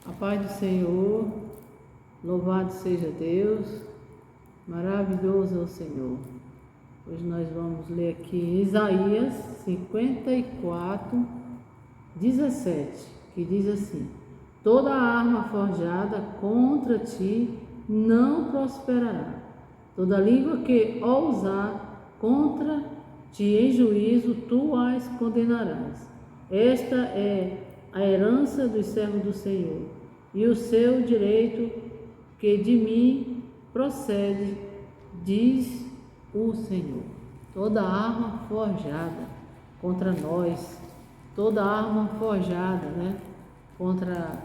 A paz do Senhor, louvado seja Deus, maravilhoso é o Senhor. Hoje nós vamos ler aqui em Isaías 54, 17, que diz assim: toda arma forjada contra ti não prosperará, toda língua que ousar contra ti em juízo tu as condenarás. Esta é a herança dos servos do Senhor, e o seu direito que de mim procede, diz o Senhor. Toda arma forjada contra nós, toda arma forjada, contra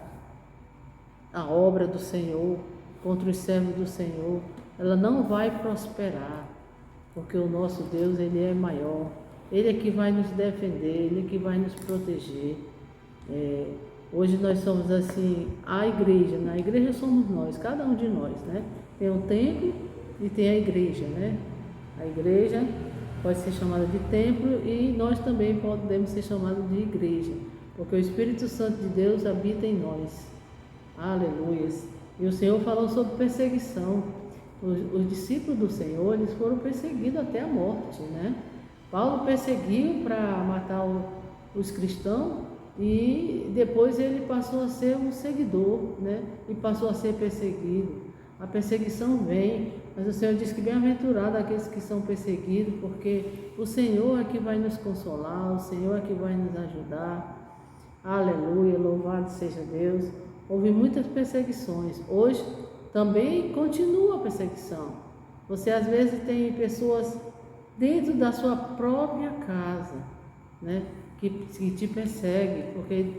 a obra do Senhor, contra os servos do Senhor, ela não vai prosperar, porque o nosso Deus, Ele é maior, Ele é que vai nos defender, Ele é que vai nos proteger. Hoje nós somos assim, a igreja, na igreja somos nós, cada um de nós, Tem o templo e tem a igreja, A igreja pode ser chamada de templo e nós também podemos ser chamados de igreja, porque o Espírito Santo de Deus habita em nós. Aleluias! E o Senhor falou sobre perseguição. Os discípulos do Senhor, eles foram perseguidos até a morte, Paulo perseguiu para matar os cristãos, e depois ele passou a ser um seguidor, E passou a ser perseguido. A perseguição vem, mas o Senhor diz que bem-aventurado aqueles que são perseguidos, porque o Senhor é que vai nos consolar, o Senhor é que vai nos ajudar. Aleluia, louvado seja Deus. Houve muitas perseguições. Hoje também continua a perseguição. Você às vezes tem pessoas dentro da sua própria casa, que te persegue, porque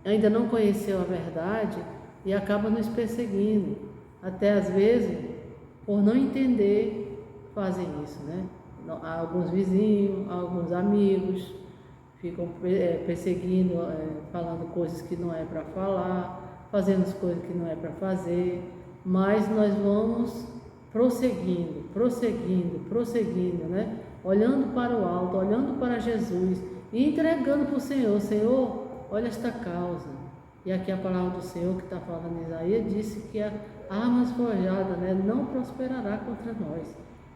ainda não conheceu a verdade e acaba nos perseguindo. Até às vezes, por não entender, fazem isso, Alguns vizinhos, alguns amigos ficam perseguindo, falando coisas que não é para falar, fazendo coisas que não é para fazer, mas nós vamos prosseguindo, Olhando para o alto, olhando para Jesus e entregando para o Senhor. Senhor, olha esta causa. E aqui a palavra do Senhor que está falando em Isaías disse que a armas forjadas, não prosperará contra nós,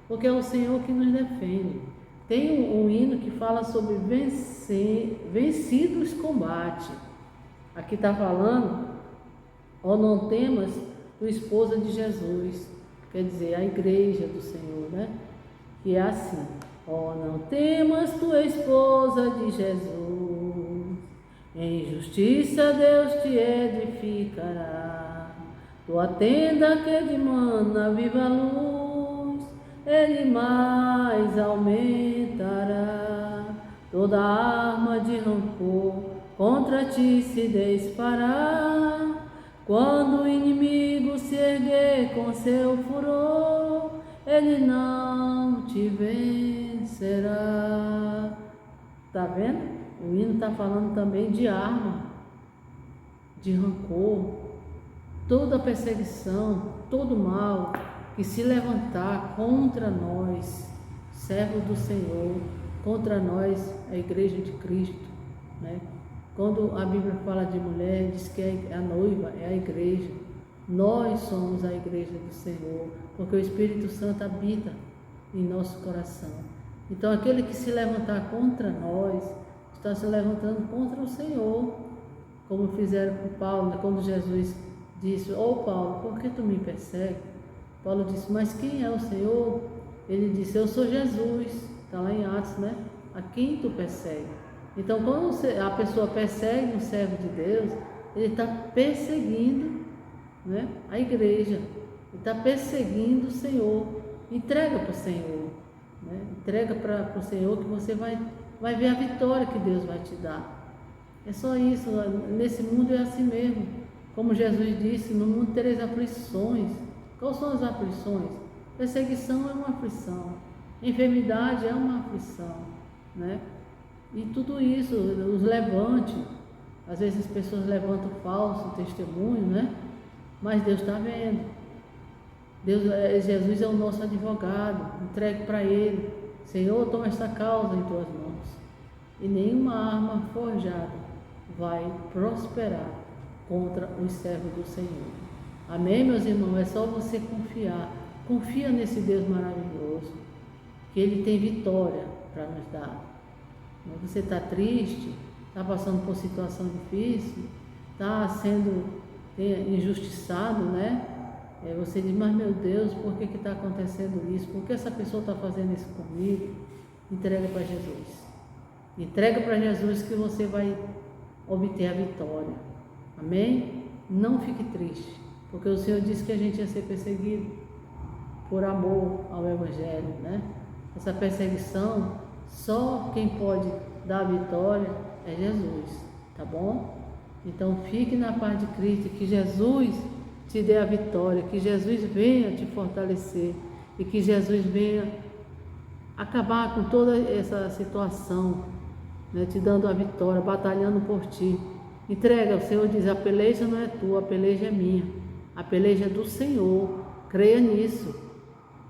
porque é o Senhor que nos defende. Tem um hino que fala sobre vencidos combate. Aqui está falando, não temas o esposa de Jesus, quer dizer, a igreja do Senhor, que é assim: não temas tua esposa de Jesus, em justiça Deus te edificará, tua tenda que de mana viva luz, Ele mais aumentará, toda arma de rancor contra ti se disparar, quando o inimigo se erguer com seu furor, ele não te vencerá. Está vendo? O hino está falando também de arma, de rancor, toda perseguição, todo mal que se levantar contra nós, servos do Senhor, contra nós, a igreja de Cristo, Quando a Bíblia fala de mulher, diz que a noiva é a igreja. Nós somos a igreja do Senhor, porque o Espírito Santo habita em nosso coração. Então, aquele que se levantar contra nós, está se levantando contra o Senhor, como fizeram com Paulo, quando Jesus disse: Paulo, por que tu me persegues? Paulo disse: mas quem é o Senhor? Ele disse: eu sou Jesus. Está lá em Atos, A quem tu persegue? Então, quando a pessoa persegue um servo de Deus, ele está perseguindo, a igreja, ele está perseguindo o Senhor. Entrega para o Senhor, Entrega para o Senhor, que você vai ver a vitória que Deus vai te dar. É só isso. Nesse mundo é assim mesmo, como Jesus disse: no mundo tereis aflições. Quais são as aflições? Perseguição é uma aflição, enfermidade é uma aflição, E tudo isso, os levantes, às vezes as pessoas levantam falso testemunho, Mas Deus está vendo. Jesus é o nosso advogado. Entregue para Ele: Senhor, toma esta causa em tuas mãos. E nenhuma arma forjada vai prosperar contra os servos do Senhor. Amém, meus irmãos? É só você confiar. Confia nesse Deus maravilhoso, que Ele tem vitória para nos dar. Você está triste, está passando por situação difícil, está sendo injustiçado, né? Você diz, mas meu Deus, por que está acontecendo isso? Por que essa pessoa está fazendo isso comigo? Entrega para Jesus. Entrega para Jesus que você vai obter a vitória. Amém? Não fique triste, porque o Senhor disse que a gente ia ser perseguido por amor ao Evangelho, né? Essa perseguição, só quem pode dar a vitória é Jesus, tá bom? Então fique na paz de Cristo, que Jesus te dê a vitória, que Jesus venha te fortalecer e que Jesus venha acabar com toda essa situação, né, te dando a vitória, batalhando por ti. Entrega, o Senhor diz, a peleja não é tua, a peleja é minha, a peleja é do Senhor, creia nisso.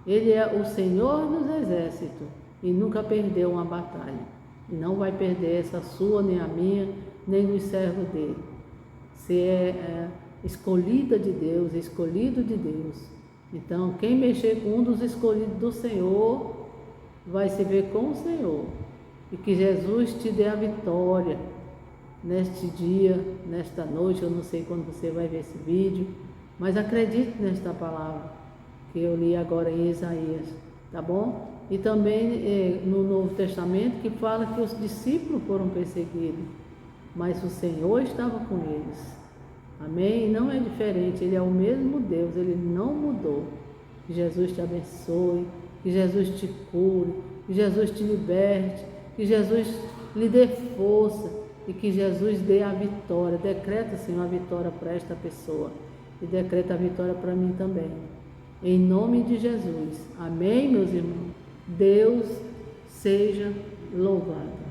Ele é o Senhor dos exércitos e nunca perdeu uma batalha, e não vai perder essa sua, nem a minha, nem dos servos dele. Você é escolhida de Deus, escolhido de Deus. Então, quem mexer com um dos escolhidos do Senhor, vai se ver com o Senhor. E que Jesus te dê a vitória neste dia, nesta noite. Eu não sei quando você vai ver esse vídeo, mas acredite nesta palavra que eu li agora em Isaías, tá bom? E também no Novo Testamento, que fala que os discípulos foram perseguidos, mas o Senhor estava com eles. Amém? E não é diferente, Ele é o mesmo Deus, Ele não mudou. Que Jesus te abençoe, que Jesus te cure, que Jesus te liberte, que Jesus lhe dê força e que Jesus dê a vitória. Decreta, Senhor, a vitória para esta pessoa e decreta a vitória para mim também. Em nome de Jesus. Amém, meus irmãos? Deus seja louvado.